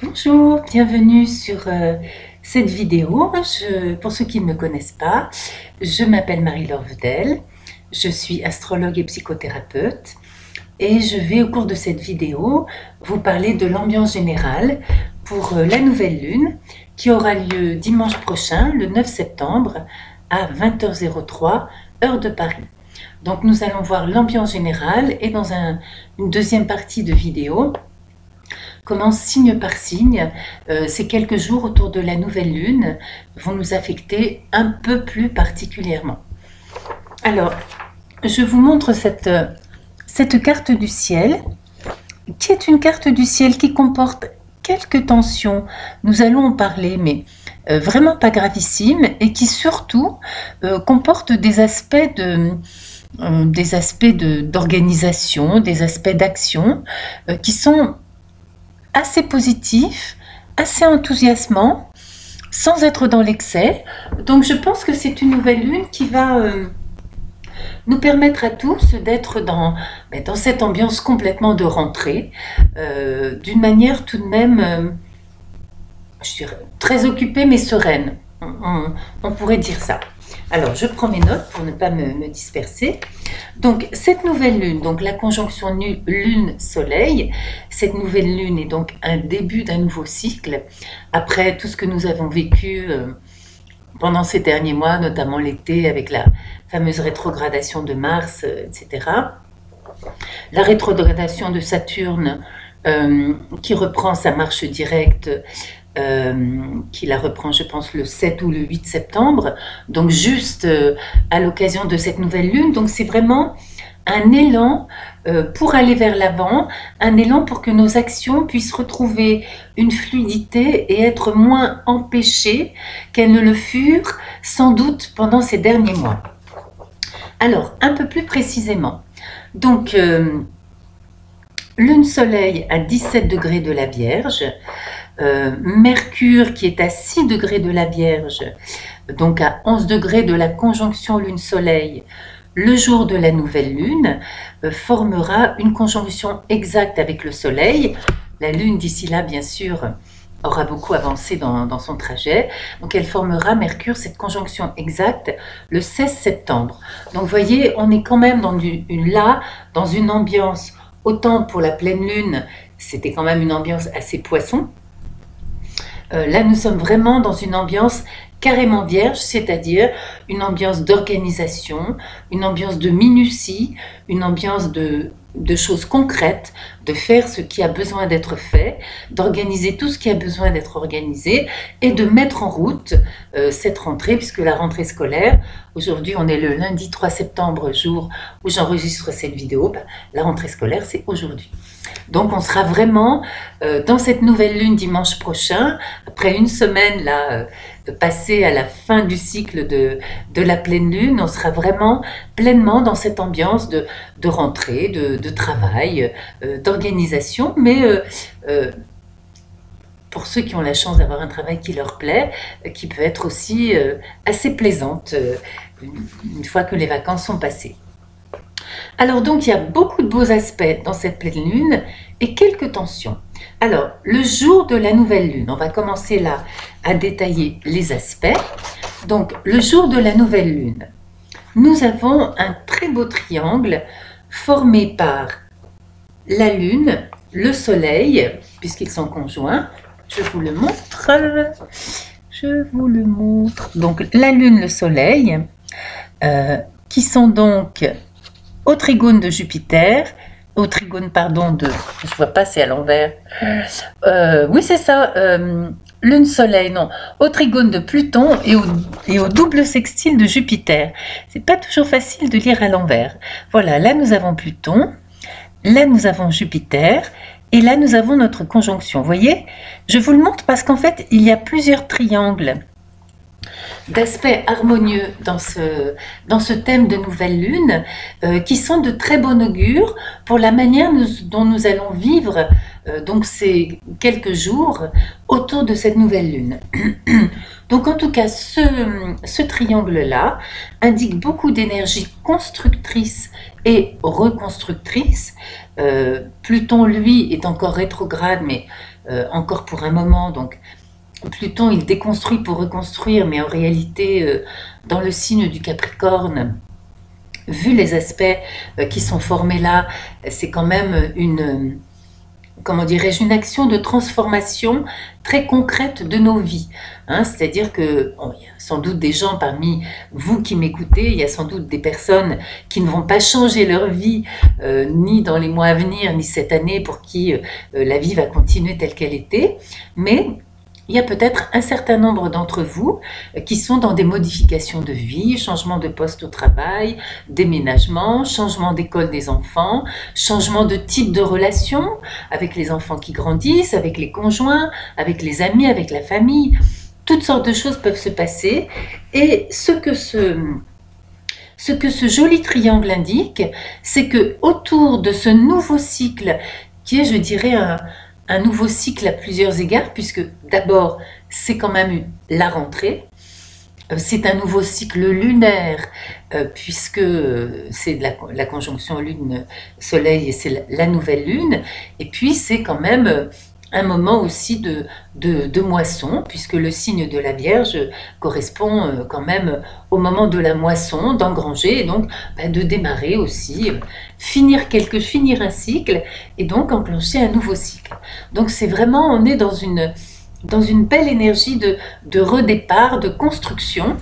Bonjour, bienvenue sur cette vidéo. Pour ceux qui ne me connaissent pas, je m'appelle Marie-Laure Vedel, je suis astrologue et psychothérapeute et je vais au cours de cette vidéo vous parler de l'ambiance générale pour la nouvelle lune qui aura lieu dimanche prochain, le 9 septembre à 20h03, heure de Paris. Donc nous allons voir l'ambiance générale et dans une deuxième partie de vidéo, comment signe par signe, ces quelques jours autour de la nouvelle lune vont nous affecter un peu plus particulièrement. Alors, je vous montre cette carte du ciel, qui est une carte du ciel qui comporte quelques tensions. Nous allons en parler, mais vraiment pas gravissimes, et qui surtout comporte des aspects d'organisation, des aspects d'action qui sont assez positif, assez enthousiasmant, sans être dans l'excès. Donc je pense que c'est une nouvelle lune qui va nous permettre à tous d'être dans cette ambiance complètement de rentrée, d'une manière tout de même, je dirais, très occupée mais sereine. On pourrait dire ça. Alors, je prends mes notes pour ne pas me disperser. Donc, cette nouvelle lune, donc la conjonction lune-soleil, cette nouvelle lune est donc un début d'un nouveau cycle. Après tout ce que nous avons vécu pendant ces derniers mois, notamment l'été avec la fameuse rétrogradation de Mars, etc. La rétrogradation de Saturne qui reprend sa marche directe, qui la reprend, je pense, le 7 ou le 8 septembre, donc juste à l'occasion de cette nouvelle lune. Donc c'est vraiment un élan pour aller vers l'avant, un élan pour que nos actions puissent retrouver une fluidité et être moins empêchées qu'elles ne le furent sans doute pendant ces derniers mois. Alors, un peu plus précisément, donc lune-soleil à 17 degrés de la Vierge, Mercure qui est à 6 degrés de la Vierge, donc à 11 degrés de la conjonction lune-soleil, le jour de la nouvelle lune, formera une conjonction exacte avec le soleil. La lune d'ici là, bien sûr, aura beaucoup avancé dans son trajet. Donc elle formera, Mercure, cette conjonction exacte le 16 septembre. Donc vous voyez, on est quand même dans une ambiance, autant pour la pleine lune, c'était quand même une ambiance assez poisson. Là, nous sommes vraiment dans une ambiance carrément vierge, c'est-à-dire une ambiance d'organisation, une ambiance de minutie, une ambiance de choses concrètes, de faire ce qui a besoin d'être fait, d'organiser tout ce qui a besoin d'être organisé et de mettre en route cette rentrée, puisque la rentrée scolaire, aujourd'hui on est le lundi 3 septembre, jour où j'enregistre cette vidéo, la rentrée scolaire c'est aujourd'hui. Donc on sera vraiment dans cette nouvelle lune dimanche prochain, après une semaine là, de passer à la fin du cycle de la pleine lune, on sera vraiment pleinement dans cette ambiance de rentrée, de travail, d'organisation, mais pour ceux qui ont la chance d'avoir un travail qui leur plaît, qui peut être aussi assez plaisante une fois que les vacances sont passées. Alors donc il y a beaucoup de beaux aspects dans cette pleine lune et quelques tensions. Alors le jour de la nouvelle lune, on va commencer là à détailler les aspects. Donc le jour de la nouvelle lune, nous avons un très beau triangle formé par la lune, le soleil, puisqu'ils sont conjoints. Je vous le montre. Donc la lune, le soleil, qui sont donc au trigone de Jupiter, au trigone, pardon, je vois pas, c'est à l'envers. Oui, c'est ça, lune, soleil, non, au trigone de Pluton et au double sextile de Jupiter. C'est pas toujours facile de lire à l'envers. Voilà, là nous avons Pluton, là nous avons Jupiter, et là nous avons notre conjonction. Vous voyez, je vous le montre parce qu'en fait, il y a plusieurs triangles d'aspects harmonieux dans ce thème de nouvelle lune, qui sont de très bon augure pour la manière dont nous allons vivre donc ces quelques jours autour de cette nouvelle lune. Donc en tout cas, ce triangle-là indique beaucoup d'énergie constructrice et reconstructrice. Pluton, lui, est encore rétrograde, mais encore pour un moment, donc Pluton, il déconstruit pour reconstruire, mais en réalité, dans le signe du Capricorne, vu les aspects qui sont formés là, c'est quand même une, comment dirais-je, une action de transformation très concrète de nos vies. Hein, c'est-à-dire que, bon, il y a sans doute des gens parmi vous qui m'écoutez, il y a sans doute des personnes qui ne vont pas changer leur vie, ni dans les mois à venir, ni cette année, pour qui la vie va continuer telle qu'elle était, mais il y a peut-être un certain nombre d'entre vous qui sont dans des modifications de vie, changement de poste au travail, déménagement, changement d'école des enfants, changement de type de relation avec les enfants qui grandissent, avec les conjoints, avec les amis, avec la famille. Toutes sortes de choses peuvent se passer. Et ce que ce joli triangle indique, c'est que autour de ce nouveau cycle, qui est, je dirais, un nouveau cycle à plusieurs égards, puisque d'abord, c'est quand même la rentrée. C'est un nouveau cycle lunaire, puisque c'est la conjonction Lune-Soleil et c'est la nouvelle Lune. Et puis, c'est quand même un moment aussi de moisson, puisque le signe de la Vierge correspond quand même au moment de la moisson, d'engranger, et donc de démarrer aussi, finir un cycle, et donc enclencher un nouveau cycle. Donc c'est vraiment, on est dans une belle énergie de redépart, de construction,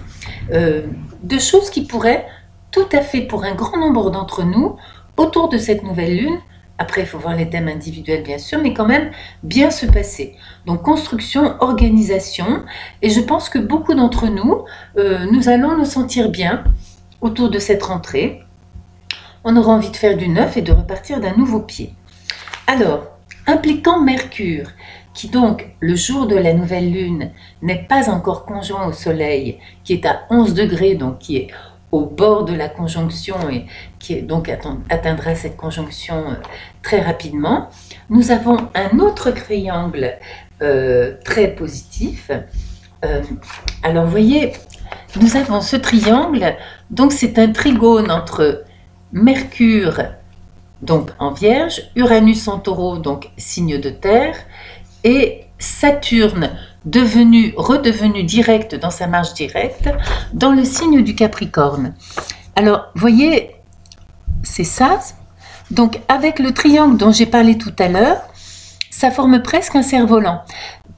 de choses qui pourraient tout à fait, pour un grand nombre d'entre nous, autour de cette nouvelle lune, après il faut voir les thèmes individuels bien sûr, mais quand même bien se passer. Donc construction, organisation, et je pense que beaucoup d'entre nous, nous allons nous sentir bien autour de cette rentrée. On aura envie de faire du neuf et de repartir d'un nouveau pied. Alors, impliquant Mercure, qui donc, le jour de la nouvelle lune, n'est pas encore conjoint au Soleil, qui est à 11 degrés, donc qui est au bord de la conjonction et qui donc atteindra cette conjonction très rapidement, nous avons un autre triangle très positif. Alors, vous voyez, nous avons ce triangle, donc c'est un trigone entre Mercure, donc en Vierge, Uranus en Taureau, donc signe de terre, et Saturne, redevenu direct dans sa marche directe, dans le signe du Capricorne. Alors, voyez, c'est ça. Donc, avec le triangle dont j'ai parlé tout à l'heure, ça forme presque un cerf-volant.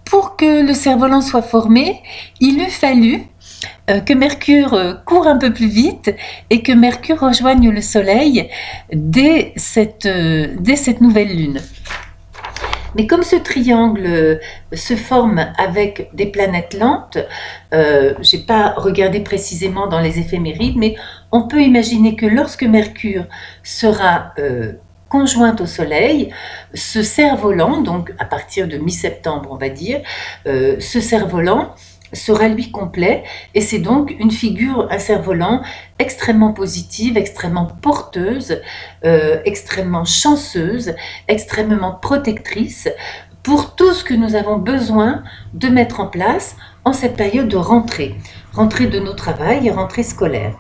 Pour que le cerf-volant soit formé, il eût fallu que Mercure court un peu plus vite et que Mercure rejoigne le Soleil dès cette nouvelle lune. Mais comme ce triangle se forme avec des planètes lentes, je n'ai pas regardé précisément dans les éphémérides, mais on peut imaginer que lorsque Mercure sera conjointe au Soleil, ce cerf-volant, donc à partir de mi-septembre on va dire, ce cerf-volant sera lui complet, et c'est donc une figure, un cerf-volant extrêmement positive, extrêmement porteuse, extrêmement chanceuse, extrêmement protectrice pour tout ce que nous avons besoin de mettre en place en cette période de rentrée de nos travails et rentrée scolaire.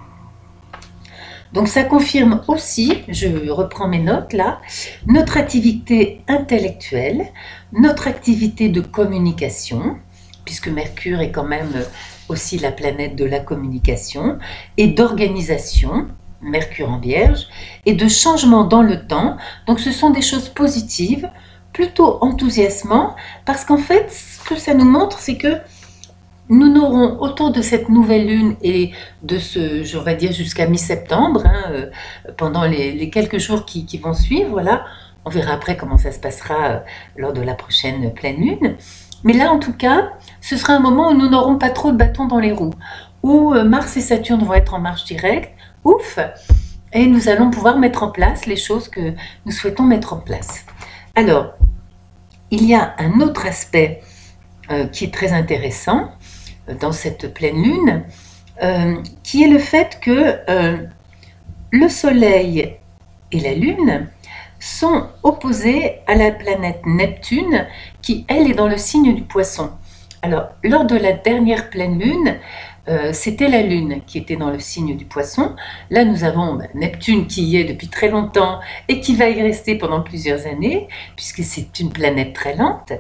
Donc ça confirme aussi, je reprends mes notes là, notre activité intellectuelle, notre activité de communication, puisque Mercure est quand même aussi la planète de la communication, et d'organisation, Mercure en Vierge, et de changement dans le temps. Donc ce sont des choses positives, plutôt enthousiasmantes, parce qu'en fait, ce que ça nous montre, c'est que nous n'aurons autour de cette nouvelle lune et de ce, je vais dire jusqu'à mi-septembre, hein, pendant les quelques jours qui vont suivre, voilà, on verra après comment ça se passera lors de la prochaine pleine lune. Mais là, en tout cas, ce sera un moment où nous n'aurons pas trop de bâtons dans les roues, où Mars et Saturne vont être en marche directe, ouf, et nous allons pouvoir mettre en place les choses que nous souhaitons mettre en place. Alors, il y a un autre aspect qui est très intéressant, dans cette pleine lune, qui est le fait que le Soleil et la Lune sont opposés à la planète Neptune, qui, elle, est dans le signe du Poisson. Alors, lors de la dernière pleine lune, c'était la Lune qui était dans le signe du Poisson. Là, nous avons Neptune qui y est depuis très longtemps et qui va y rester pendant plusieurs années, puisque c'est une planète très lente.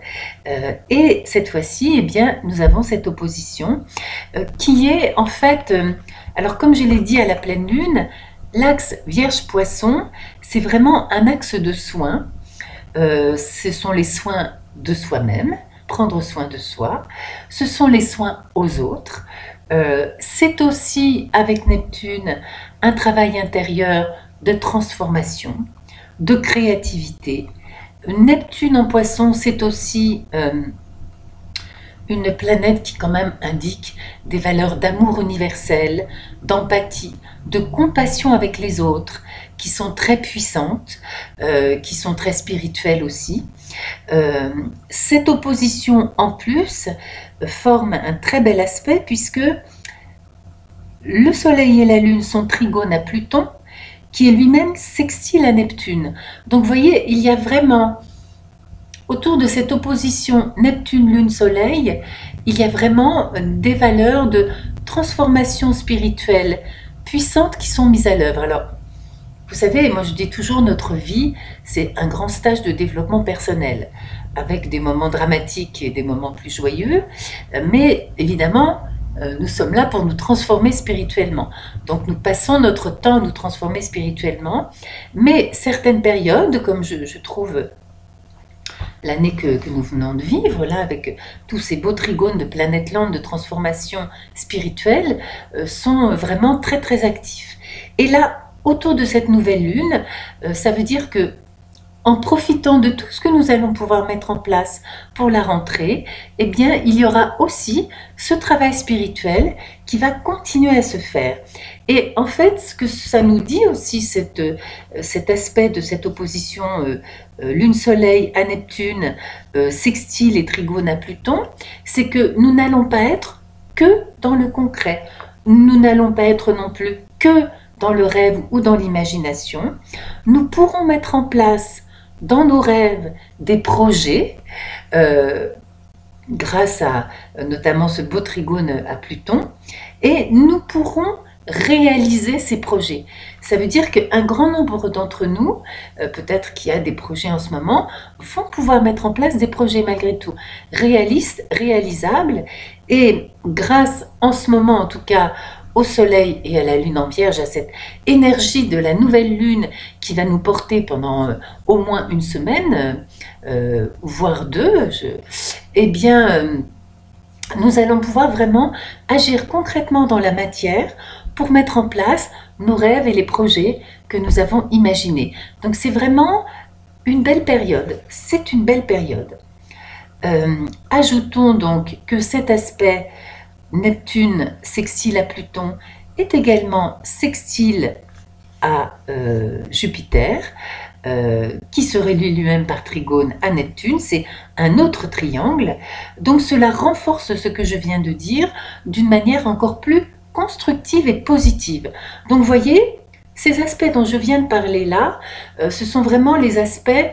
Et cette fois-ci, eh bien, nous avons cette opposition qui est en fait, alors comme je l'ai dit à la pleine lune, l'axe Vierge-Poisson, c'est vraiment un axe de soins. Ce sont les soins de soi-même, prendre soin de soi. Ce sont les soins aux autres. C'est aussi, avec Neptune, un travail intérieur de transformation, de créativité. Neptune en Poisson, c'est aussi une planète qui quand même indique des valeurs d'amour universel, d'empathie, de compassion avec les autres, qui sont très puissantes, qui sont très spirituelles aussi. Cette opposition en plus forme un très bel aspect puisque le Soleil et la Lune sont trigones à Pluton, qui est lui-même sextile à Neptune. Donc vous voyez, il y a vraiment, autour de cette opposition Neptune-Lune-Soleil, il y a vraiment des valeurs de transformation spirituelle puissantes qui sont mises à l'œuvre. Alors, vous savez, moi je dis toujours, notre vie, c'est un grand stage de développement personnel, avec des moments dramatiques et des moments plus joyeux, mais évidemment, nous sommes là pour nous transformer spirituellement. Donc nous passons notre temps à nous transformer spirituellement, mais certaines périodes, comme je trouve l'année que nous venons de vivre, là, avec tous ces beaux trigones de planètes lentes de transformation spirituelle, sont vraiment très très actifs. Et là, autour de cette nouvelle lune, ça veut dire que en profitant de tout ce que nous allons pouvoir mettre en place pour la rentrée, eh bien, il y aura aussi ce travail spirituel qui va continuer à se faire. Et en fait, ce que ça nous dit aussi, cet aspect de cette opposition Lune-Soleil à Neptune, sextile et trigone à Pluton, c'est que nous n'allons pas être que dans le concret. Nous n'allons pas être non plus que dans le rêve ou dans l'imagination. Nous pourrons mettre en place dans nos rêves des projets, grâce à notamment ce beau trigone à Pluton, et nous pourrons réaliser ces projets. Ça veut dire qu'un grand nombre d'entre nous, peut-être qu'il y a des projets en ce moment, vont pouvoir mettre en place des projets malgré tout réalistes, réalisables, et grâce en ce moment en tout cas au Soleil et à la Lune en Vierge, à cette énergie de la nouvelle Lune qui va nous porter pendant au moins une semaine, voire deux, eh bien, nous allons pouvoir vraiment agir concrètement dans la matière pour mettre en place nos rêves et les projets que nous avons imaginés. Donc c'est vraiment une belle période, c'est une belle période. Ajoutons donc que cet aspect Neptune sextile à Pluton est également sextile à Jupiter, qui se relie lui-même par trigone à Neptune. C'est un autre triangle. Donc cela renforce ce que je viens de dire d'une manière encore plus constructive et positive. Donc vous voyez, ces aspects dont je viens de parler là, ce sont vraiment les aspects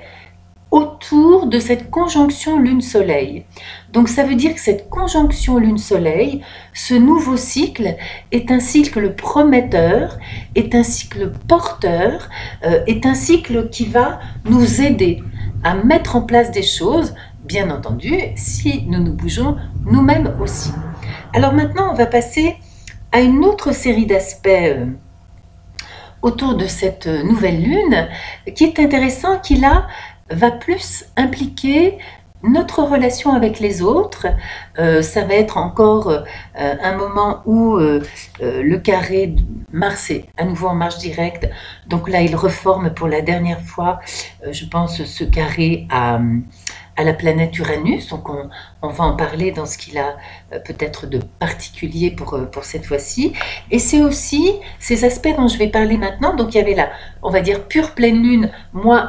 autour de cette conjonction Lune-Soleil. Donc ça veut dire que cette conjonction Lune-Soleil, ce nouveau cycle, est un cycle prometteur, est un cycle porteur, est un cycle qui va nous aider à mettre en place des choses, bien entendu, si nous nous bougeons nous-mêmes aussi. Alors maintenant, on va passer à une autre série d'aspects autour de cette nouvelle lune, qui est intéressant, qui là va plus impliquer notre relation avec les autres. Ça va être encore un moment où le carré de Mars est à nouveau en marche directe. Donc là, il reforme pour la dernière fois, je pense, ce carré à à la planète Uranus, donc on va en parler dans ce qu'il a peut-être de particulier pour cette fois-ci. Et c'est aussi ces aspects dont je vais parler maintenant. Donc il y avait là, on va dire, pure pleine lune, moi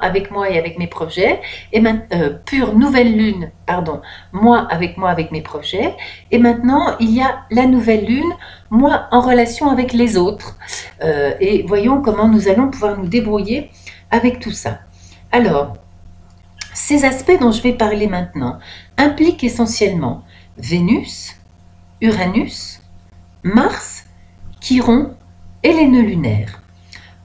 et avec mes projets, et pure nouvelle lune, pardon, moi avec mes projets, et maintenant il y a la nouvelle lune, moi en relation avec les autres. Et voyons comment nous allons pouvoir nous débrouiller avec tout ça. Alors, ces aspects dont je vais parler maintenant impliquent essentiellement Vénus, Uranus, Mars, Chiron et les nœuds lunaires.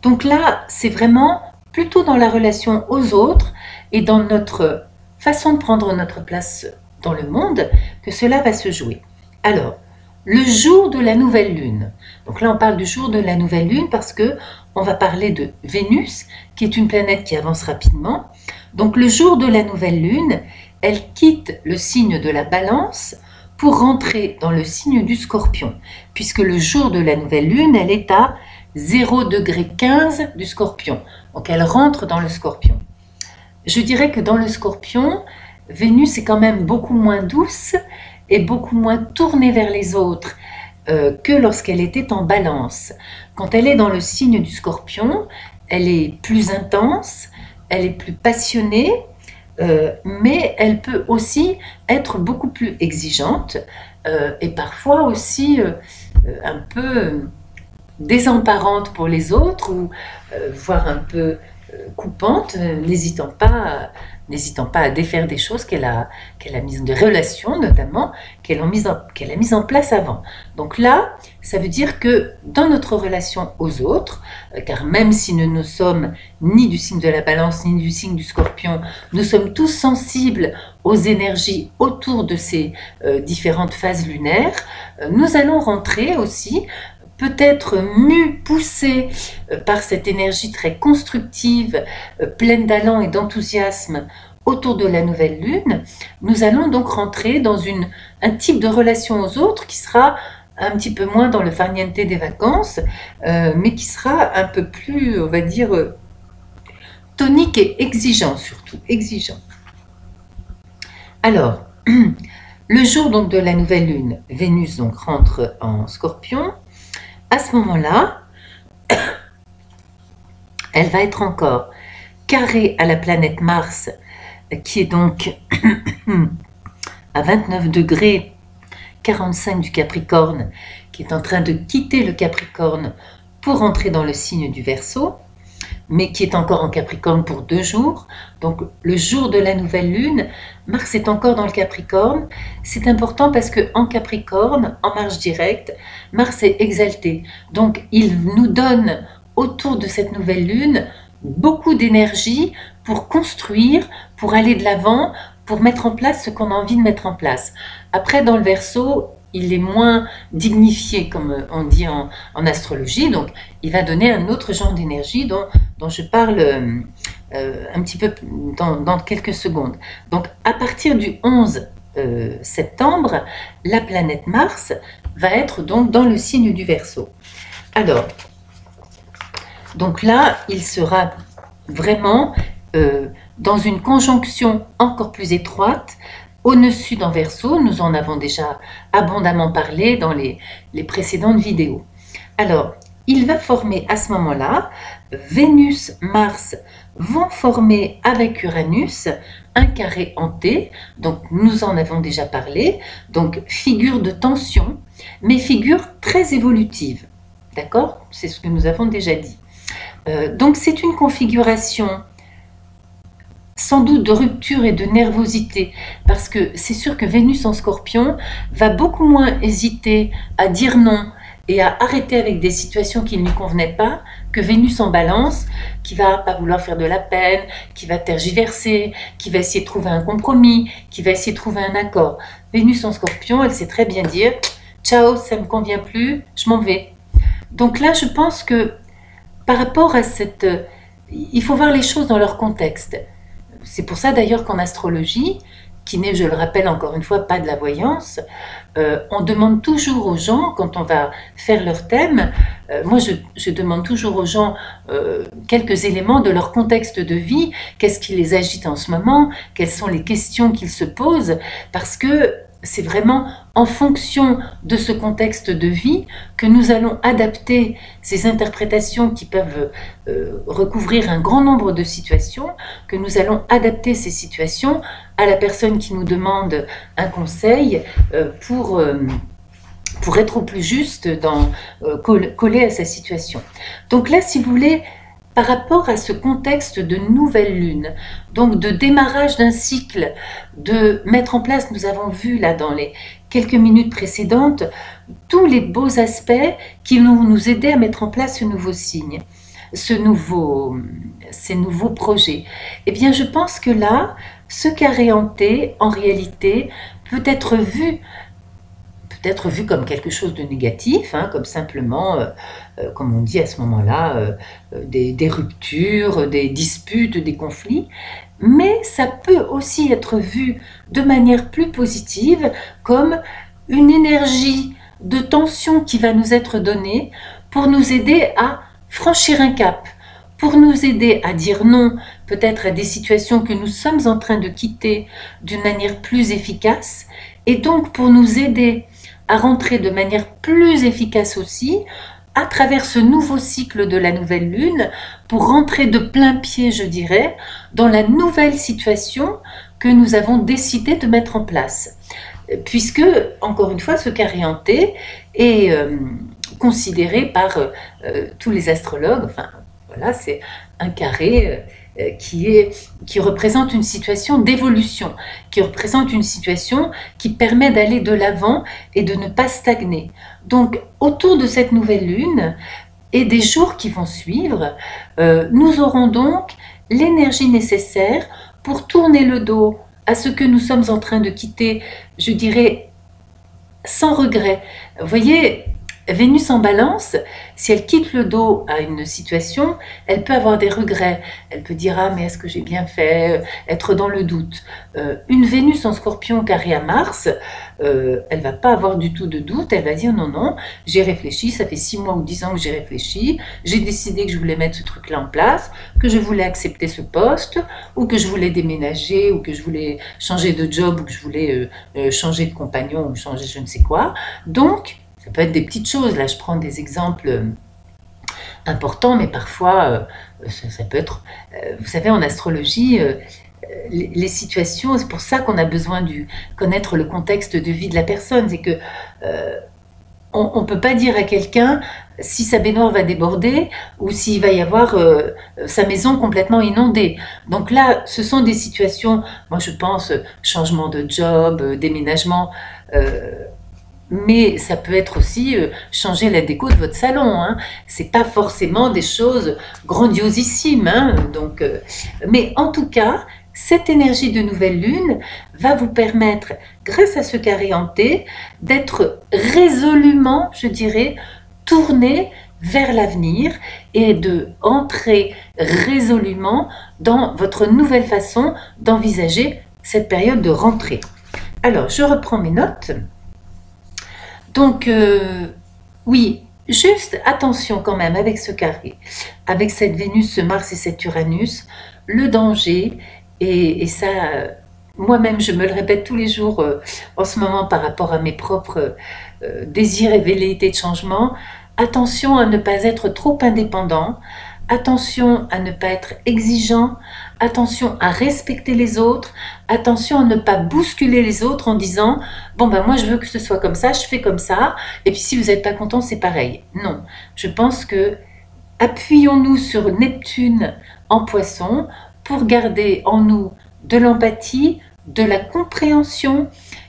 Donc là, c'est vraiment plutôt dans la relation aux autres et dans notre façon de prendre notre place dans le monde que cela va se jouer. Alors, le jour de la nouvelle lune. Donc là, on parle du jour de la nouvelle lune parce que on va parler de Vénus, qui est une planète qui avance rapidement. Donc le jour de la nouvelle lune, elle quitte le signe de la Balance pour rentrer dans le signe du Scorpion, puisque le jour de la nouvelle lune, elle est à 0,15 du Scorpion. Donc elle rentre dans le Scorpion. Je dirais que dans le Scorpion, Vénus est quand même beaucoup moins douce et beaucoup moins tournée vers les autres que lorsqu'elle était en Balance. Quand elle est dans le signe du Scorpion, elle est plus intense, elle est plus passionnée, mais elle peut aussi être beaucoup plus exigeante et parfois aussi un peu désemparante pour les autres ou voire un peu coupante, n'hésitant pas à défaire des choses qu'elle a mises, des relations notamment, qu'elle a mises en place avant. Donc là, ça veut dire que dans notre relation aux autres, car même si nous ne sommes ni du signe de la Balance, ni du signe du Scorpion, nous sommes tous sensibles aux énergies autour de ces différentes phases lunaires, nous allons rentrer aussi peut-être mus, poussés par cette énergie très constructive, pleine d'allant et d'enthousiasme autour de la nouvelle lune, nous allons donc rentrer dans un type de relation aux autres qui sera un petit peu moins dans le farniente des vacances, mais qui sera un peu plus, on va dire, tonique et exigeant surtout, exigeant. Alors, le jour donc de la nouvelle lune, Vénus donc rentre en Scorpion. À ce moment-là, elle va être encore carrée à la planète Mars, qui est donc à 29 degrés 45 du Capricorne, qui est en train de quitter le Capricorne pour entrer dans le signe du Verseau, mais qui est encore en Capricorne pour 2 jours. Donc le jour de la nouvelle lune, Mars est encore dans le Capricorne. C'est important parce que en Capricorne, en marche directe, Mars est exalté. Donc il nous donne autour de cette nouvelle lune beaucoup d'énergie pour construire, pour aller de l'avant, pour mettre en place ce qu'on a envie de mettre en place. Après, dans le Verseau, il est moins dignifié, comme on dit en astrologie, donc il va donner un autre genre d'énergie dont je parle un petit peu dans quelques secondes. Donc à partir du 11 septembre, la planète Mars va être donc dans le signe du Verseau. Alors, donc là, il sera vraiment dans une conjonction encore plus étroite au nœud sud en Verseau. Nous en avons déjà abondamment parlé dans les précédentes vidéos. Alors, il va former à ce moment-là, Vénus, Mars vont former avec Uranus un carré hanté, donc nous en avons déjà parlé, donc figure de tension, mais figure très évolutive, d'accord? C'est ce que nous avons déjà dit. Donc c'est une configuration sans doute de rupture et de nervosité, parce que c'est sûr que Vénus en Scorpion va beaucoup moins hésiter à dire non et à arrêter avec des situations qui ne lui convenaient pas que Vénus en Balance, qui va pas vouloir faire de la peine, qui va tergiverser, qui va essayer de trouver un compromis, qui va essayer de trouver un accord. Vénus en Scorpion, elle sait très bien dire « Ciao, ça ne me convient plus, je m'en vais ». Donc là, je pense que par rapport à cette... il faut voir les choses dans leur contexte. C'est pour ça d'ailleurs qu'en astrologie, qui n'est, je le rappelle encore une fois, pas de la voyance, on demande toujours aux gens, quand on va faire leur thème, moi je demande toujours aux gens quelques éléments de leur contexte de vie, qu'est-ce qui les agite en ce moment, quelles sont les questions qu'ils se posent, parce que c'est vraiment en fonction de ce contexte de vie que nous allons adapter ces interprétations qui peuvent recouvrir un grand nombre de situations, que nous allons adapter ces situations à la personne qui nous demande un conseil pour être au plus juste, coller à sa situation. Donc là, si vous voulez, par rapport à ce contexte de nouvelle lune, donc de démarrage d'un cycle, de mettre en place, nous avons vu là dans les quelques minutes précédentes, tous les beaux aspects qui vont nous aider à mettre en place ce nouveau signe, ces nouveaux projets. Eh bien, je pense que là, ce carré hanté, en réalité, peut être vu comme quelque chose de négatif, hein, comme simplement, comme on dit à ce moment-là, des ruptures, des disputes, des conflits, mais ça peut aussi être vu de manière plus positive comme une énergie de tension qui va nous être donnée pour nous aider à franchir un cap, pour nous aider à dire non peut-être à des situations que nous sommes en train de quitter d'une manière plus efficace, et donc pour nous aider à rentrer de manière plus efficace aussi à travers ce nouveau cycle de la nouvelle lune, pour rentrer de plein pied, je dirais, dans la nouvelle situation que nous avons décidé de mettre en place. Puisque, encore une fois, ce carré hanté est considéré par tous les astrologues, enfin voilà, c'est un carré qui représente une situation d'évolution, qui représente une situation qui permet d'aller de l'avant et de ne pas stagner. Donc, autour de cette nouvelle lune et des jours qui vont suivre, nous aurons donc l'énergie nécessaire pour tourner le dos à ce que nous sommes en train de quitter, je dirais, sans regret. Vous voyez, Vénus en balance, si elle quitte le dos à une situation, elle peut avoir des regrets. Elle peut dire « Ah, mais est-ce que j'ai bien fait ?» Être dans le doute. Une Vénus en scorpion carré à Mars, elle va pas avoir du tout de doute. Elle va dire « Non, non, j'ai réfléchi, ça fait 6 mois ou 10 ans que j'ai réfléchi. J'ai décidé que je voulais mettre ce truc-là en place, que je voulais accepter ce poste, ou que je voulais déménager, ou que je voulais changer de job, ou que je voulais changer de compagnon, ou changer je ne sais quoi. » Donc, ça peut être des petites choses, là je prends des exemples importants, mais parfois ça peut être, vous savez, en astrologie, les situations, c'est pour ça qu'on a besoin de connaître le contexte de vie de la personne, c'est que on ne peut pas dire à quelqu'un si sa baignoire va déborder ou s'il va y avoir sa maison complètement inondée. Donc là, ce sont des situations, moi je pense, changement de job, déménagement, mais ça peut être aussi changer la déco de votre salon, hein. C'est pas forcément des choses grandiosissimes, hein. Donc, mais en tout cas, cette énergie de nouvelle lune va vous permettre, grâce à ce carré hanté, d'être résolument, je dirais, tourné vers l'avenir et de entrer résolument dans votre nouvelle façon d'envisager cette période de rentrée. Alors, je reprends mes notes. Donc, oui, juste attention quand même avec ce carré, avec cette Vénus, ce Mars et cet Uranus, le danger, et ça, moi-même, je me le répète tous les jours en ce moment par rapport à mes propres désirs et velléités de changement. Attention à ne pas être trop indépendant, attention à ne pas être exigeant, attention à respecter les autres, attention à ne pas bousculer les autres en disant « Bon, ben moi, je veux que ce soit comme ça, je fais comme ça, et puis si vous n'êtes pas content, c'est pareil. » Non, je pense que appuyons-nous sur Neptune en Poisson pour garder en nous de l'empathie, de la compréhension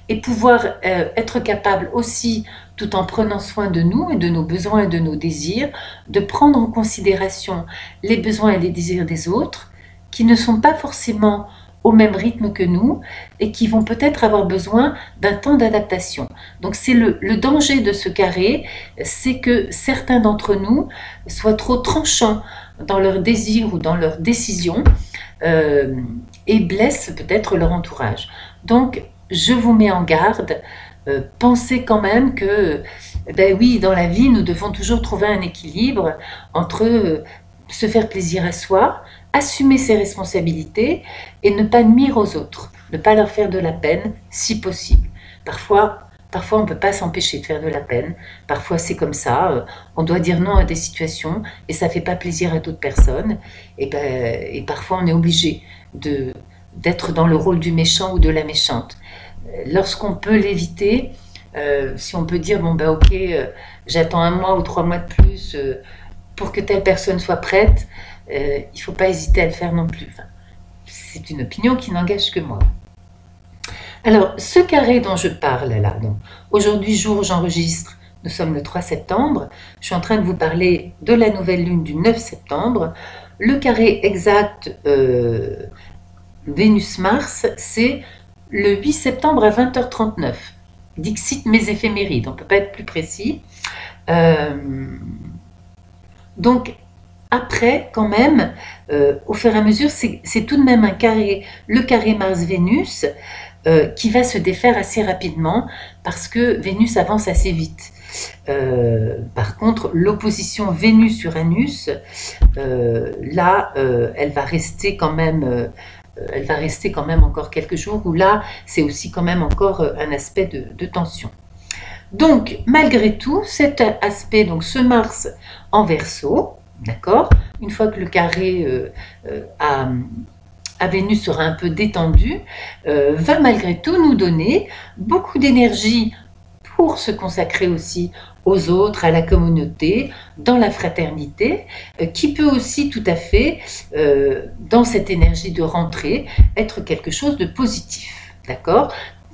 et pouvoir être capable aussi, tout en prenant soin de nous et de nos besoins et de nos désirs, de prendre en considération les besoins et les désirs des autres qui ne sont pas forcément au même rythme que nous et qui vont peut-être avoir besoin d'un temps d'adaptation. Donc c'est le danger de ce carré, c'est que certains d'entre nous soient trop tranchants dans leurs désirs ou dans leurs décisions, et blessent peut-être leur entourage. Donc, je vous mets en garde, pensez quand même que, ben oui, dans la vie, nous devons toujours trouver un équilibre entre se faire plaisir à soi, assumer ses responsabilités et ne pas nuire aux autres, ne pas leur faire de la peine si possible. Parfois on ne peut pas s'empêcher de faire de la peine, parfois c'est comme ça, on doit dire non à des situations et ça ne fait pas plaisir à d'autres personnes, et parfois on est obligé d'être dans le rôle du méchant ou de la méchante. Lorsqu'on peut l'éviter, si on peut dire, bon ben ok, j'attends 1 mois ou 3 mois de plus pour que telle personne soit prête, il ne faut pas hésiter à le faire non plus. Enfin, c'est une opinion qui n'engage que moi. Alors, ce carré dont je parle là, aujourd'hui jour où j'enregistre, nous sommes le 3 septembre, je suis en train de vous parler de la nouvelle lune du 9 septembre. Le carré exact Vénus-Mars, c'est le 8 septembre à 20h39. Dixit mes éphémérides, on ne peut pas être plus précis. Donc, après, quand même, au fur et à mesure, c'est tout de même un carré, le carré Mars-Vénus, qui va se défaire assez rapidement parce que Vénus avance assez vite. Par contre, l'opposition Vénus-Uranus, là, elle va rester quand même encore quelques jours, où là, c'est aussi quand même encore un aspect de tension. Donc, malgré tout, cet aspect, donc ce Mars en Verseau, d'accord, une fois que le carré à Vénus sera un peu détendu, va malgré tout nous donner beaucoup d'énergie pour se consacrer aussi aux autres, à la communauté, dans la fraternité, qui peut aussi tout à fait, dans cette énergie de rentrée, être quelque chose de positif, d'accord,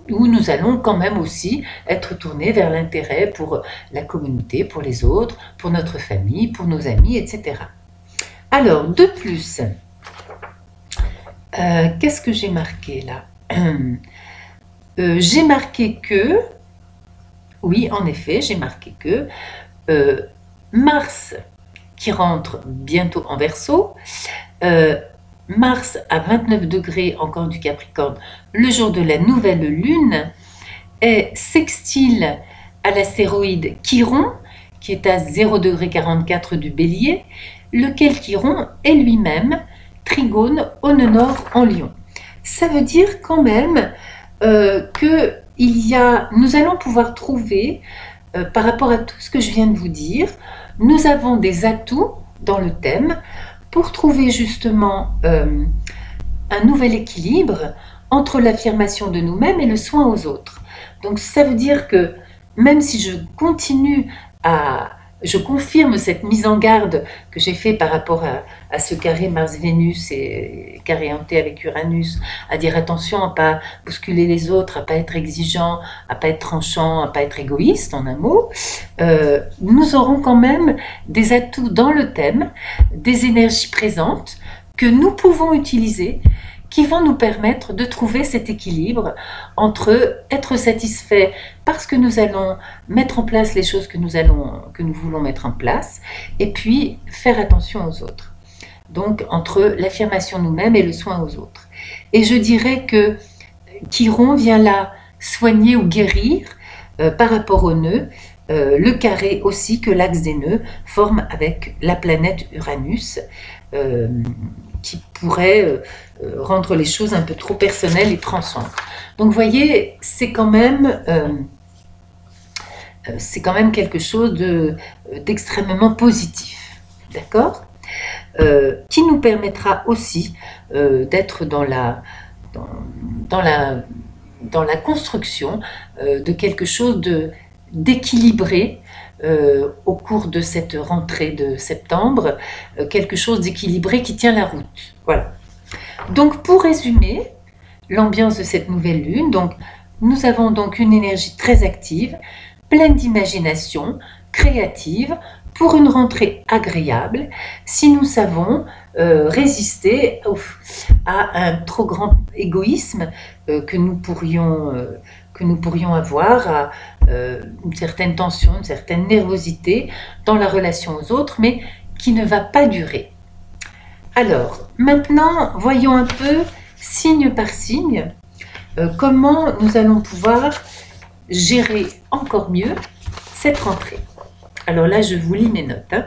où nous allons quand même aussi être tournés vers l'intérêt pour la communauté, pour les autres, pour notre famille, pour nos amis, etc. Alors, de plus, qu'est-ce que j'ai marqué là? J'ai marqué que, oui, en effet, j'ai marqué que Mars qui rentre bientôt en Verseau, Mars à 29 degrés encore du Capricorne, le jour de la nouvelle lune, est sextile à l'astéroïde Chiron, qui est à 0,44 du Bélier, lequel Chiron est lui-même trigone au nœud nord en Lion. Ça veut dire quand même que nous allons pouvoir trouver, par rapport à tout ce que je viens de vous dire, nous avons des atouts dans le thème pour trouver justement un nouvel équilibre entre l'affirmation de nous-mêmes et le soin aux autres. Donc ça veut dire que même si je continue je confirme cette mise en garde que j'ai fait par rapport à ce carré Mars-Vénus et carré hanté avec Uranus, à dire attention à ne pas bousculer les autres, à ne pas être exigeant, à ne pas être tranchant, à ne pas être égoïste en un mot, nous aurons quand même des atouts dans le thème, des énergies présentes que nous pouvons utiliser, qui vont nous permettre de trouver cet équilibre entre être satisfait parce que nous allons mettre en place les choses que nous voulons mettre en place, et puis faire attention aux autres. Donc entre l'affirmation nous-mêmes et le soin aux autres. Et je dirais que Chiron vient là soigner ou guérir par rapport au nœud, le carré aussi que l'axe des nœuds forme avec la planète Uranus, qui pourrait rendre les choses un peu trop personnelles et transcendantes. Donc vous voyez, c'est quand même quelque chose d'extrêmement positif, d'accord, qui nous permettra aussi d'être dans la construction de quelque chose d'équilibré au cours de cette rentrée de septembre, quelque chose d'équilibré qui tient la route. Voilà. Donc pour résumer l'ambiance de cette nouvelle lune, donc, nous avons donc une énergie très active, pleine d'imagination, créative, pour une rentrée agréable, si nous savons résister à un trop grand égoïsme que nous pourrions avoir, à une certaine tension, une certaine nervosité dans la relation aux autres, mais qui ne va pas durer. Alors, maintenant, voyons un peu, signe par signe, comment nous allons pouvoir gérer encore mieux cette rentrée. Alors là, je vous lis mes notes. Hein.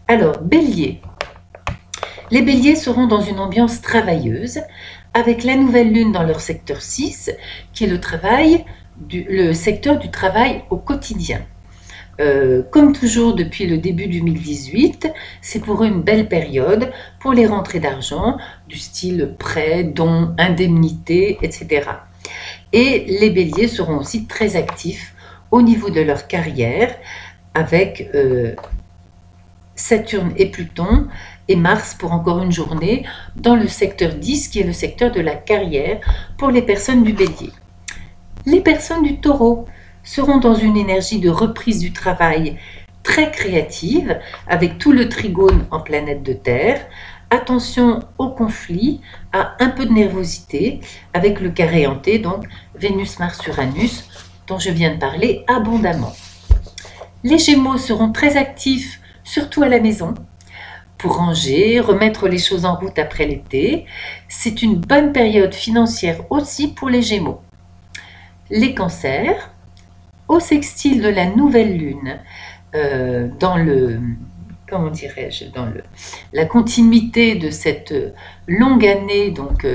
Alors, Bélier. Les Béliers seront dans une ambiance travailleuse, avec la nouvelle lune dans leur secteur 6, qui est le secteur du travail au quotidien. Comme toujours depuis le début 2018, c'est pour eux une belle période pour les rentrées d'argent, du style prêt, dons, indemnités, etc. Et les Béliers seront aussi très actifs au niveau de leur carrière, avec Saturne et Pluton et Mars pour encore une journée dans le secteur 10 qui est le secteur de la carrière pour les personnes du Bélier. Les personnes du Taureau seront dans une énergie de reprise du travail très créative avec tout le trigone en planète de terre. Attention au conflit, à un peu de nervosité avec le carré hanté, donc Vénus-Mars-Uranus dont je viens de parler abondamment. Les Gémeaux seront très actifs, surtout à la maison, pour ranger, remettre les choses en route après l'été. C'est une bonne période financière aussi pour les Gémeaux. Les Cancers, au sextile de la nouvelle lune, dans la continuité de cette longue année, donc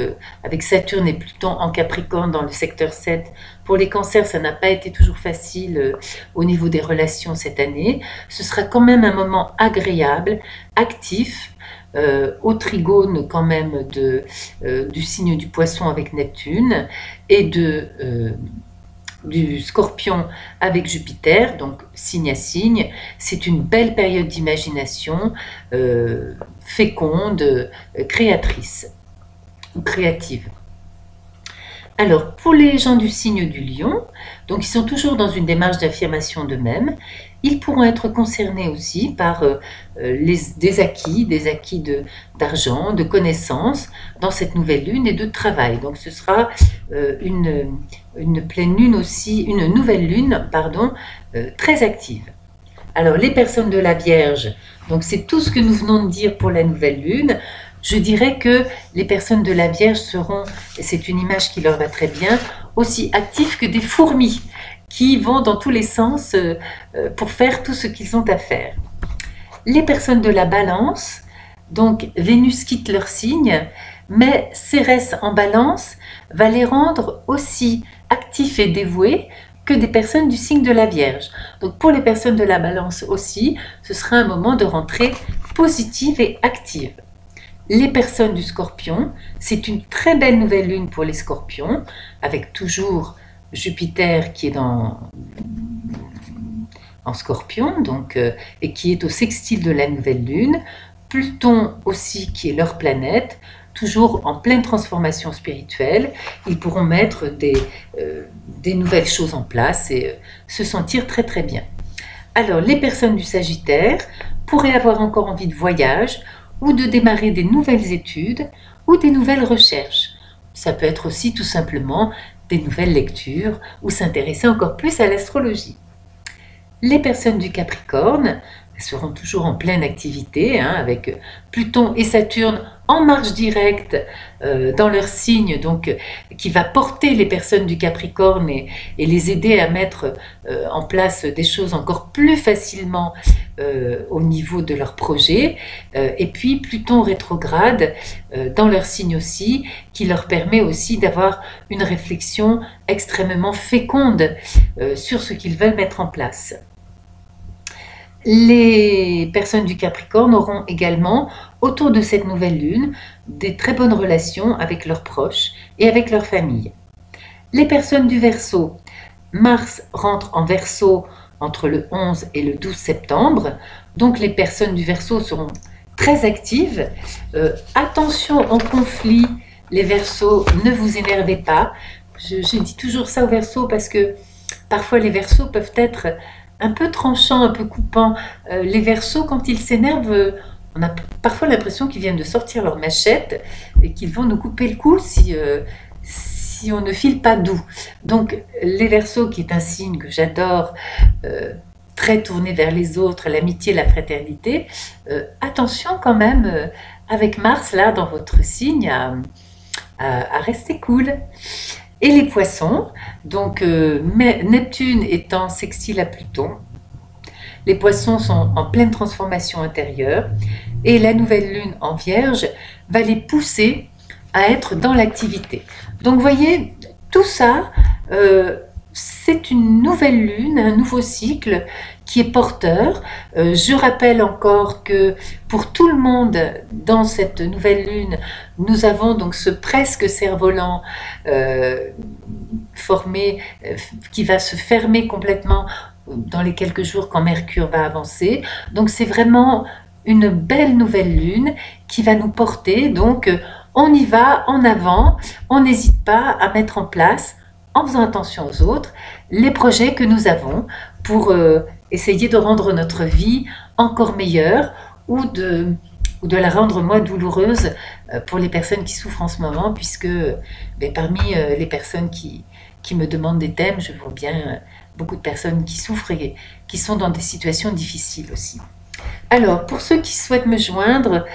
avec Saturne et Pluton en Capricorne dans le secteur 7. Pour les Cancers, ça n'a pas été toujours facile au niveau des relations cette année. Ce sera quand même un moment agréable, actif, au trigone quand même du signe du Poisson avec Neptune et du Scorpion avec Jupiter, donc signe à signe. C'est une belle période d'imagination, féconde, créatrice, ou créative. Alors, pour les gens du signe du Lion, donc ils sont toujours dans une démarche d'affirmation d'eux-mêmes, ils pourront être concernés aussi par des acquis d'argent, de connaissances dans cette nouvelle lune et de travail. Donc ce sera une pleine lune aussi, une nouvelle lune, pardon, très active. Alors les personnes de la Vierge, donc c'est tout ce que nous venons de dire pour la nouvelle lune. Je dirais que les personnes de la Vierge seront, et c'est une image qui leur va très bien, aussi actives que des fourmis qui vont dans tous les sens pour faire tout ce qu'ils ont à faire. Les personnes de la Balance, donc Vénus quitte leur signe, mais Cérès en Balance va les rendre aussi actifs et dévoués que des personnes du signe de la Vierge. Donc pour les personnes de la Balance aussi, ce sera un moment de rentrée positive et active. Les personnes du Scorpion, c'est une très belle nouvelle lune pour les Scorpions, avec toujours Jupiter qui est en Scorpion, donc, et qui est au sextile de la nouvelle lune, Pluton aussi qui est leur planète, toujours en pleine transformation spirituelle. Ils pourront mettre des nouvelles choses en place et se sentir très très bien. Alors les personnes du Sagittaire pourraient avoir encore envie de voyage ou de démarrer des nouvelles études ou des nouvelles recherches. Ça peut être aussi tout simplement des nouvelles lectures ou s'intéresser encore plus à l'astrologie. Les personnes du Capricorne seront toujours en pleine activité, hein, avec Pluton et Saturne en marche directe dans leur signe, donc qui va porter les personnes du Capricorne et les aider à mettre en place des choses encore plus facilement au niveau de leur projet. Et puis Pluton rétrograde dans leur signe aussi, qui leur permet aussi d'avoir une réflexion extrêmement féconde sur ce qu'ils veulent mettre en place. Les personnes du Capricorne auront également, autour de cette nouvelle lune, des très bonnes relations avec leurs proches et avec leur famille. Les personnes du Verseau, Mars rentre en Verseau entre le 11 et le 12 septembre, donc les personnes du Verseau seront très actives. Attention au conflit, les Verseaux, ne vous énervez pas. Je dis toujours ça aux Verseaux parce que parfois les Verseaux peuvent être un peu tranchant, un peu coupant. Les Verseaux, quand ils s'énervent, on a parfois l'impression qu'ils viennent de sortir leur machette et qu'ils vont nous couper le cou si on ne file pas doux. Donc les Verseaux, qui est un signe que j'adore, très tourné vers les autres, l'amitié, la fraternité, attention quand même avec Mars là dans votre signe à rester cool. Et les poissons, donc Neptune étant sextile à Pluton, les poissons sont en pleine transformation intérieure et la nouvelle lune en Vierge va les pousser à être dans l'activité. Donc vous voyez, tout ça, c'est une nouvelle lune, un nouveau cycle qui est porteur. Je rappelle encore que pour tout le monde, dans cette nouvelle lune, nous avons donc ce presque cerf-volant formé, qui va se fermer complètement dans les quelques jours quand Mercure va avancer. Donc c'est vraiment une belle nouvelle lune qui va nous porter. Donc on y va en avant, on n'hésite pas à mettre en place, en faisant attention aux autres, les projets que nous avons pour essayer de rendre notre vie encore meilleure ou de la rendre moins douloureuse pour les personnes qui souffrent en ce moment, puisque parmi les personnes qui me demandent des thèmes, je vois bien beaucoup de personnes qui souffrent et qui sont dans des situations difficiles aussi. Alors, pour ceux qui souhaitent me joindre,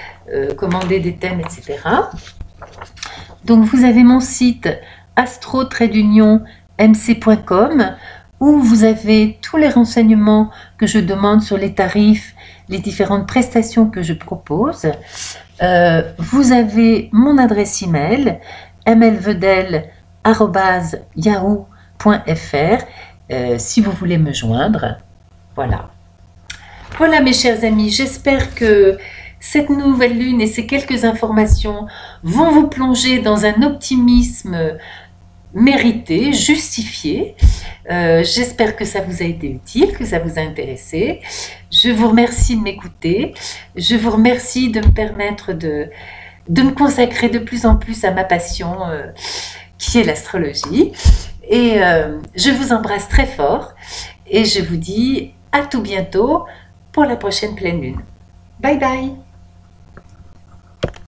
commander des thèmes, etc., donc vous avez mon site astro-mc.com où vous avez tous les renseignements que je demande sur les tarifs, les différentes prestations que je propose. Vous avez mon adresse email mlvedel@yahoo.fr si vous voulez me joindre. Voilà. Voilà mes chers amis, j'espère que cette nouvelle lune et ces quelques informations vont vous plonger dans un optimisme mérité, justifié. J'espère que ça vous a été utile, que ça vous a intéressé. Je vous remercie de m'écouter. Je vous remercie de me permettre de me consacrer de plus en plus à ma passion qui est l'astrologie. Et je vous embrasse très fort et je vous dis à tout bientôt pour la prochaine pleine lune. Bye bye!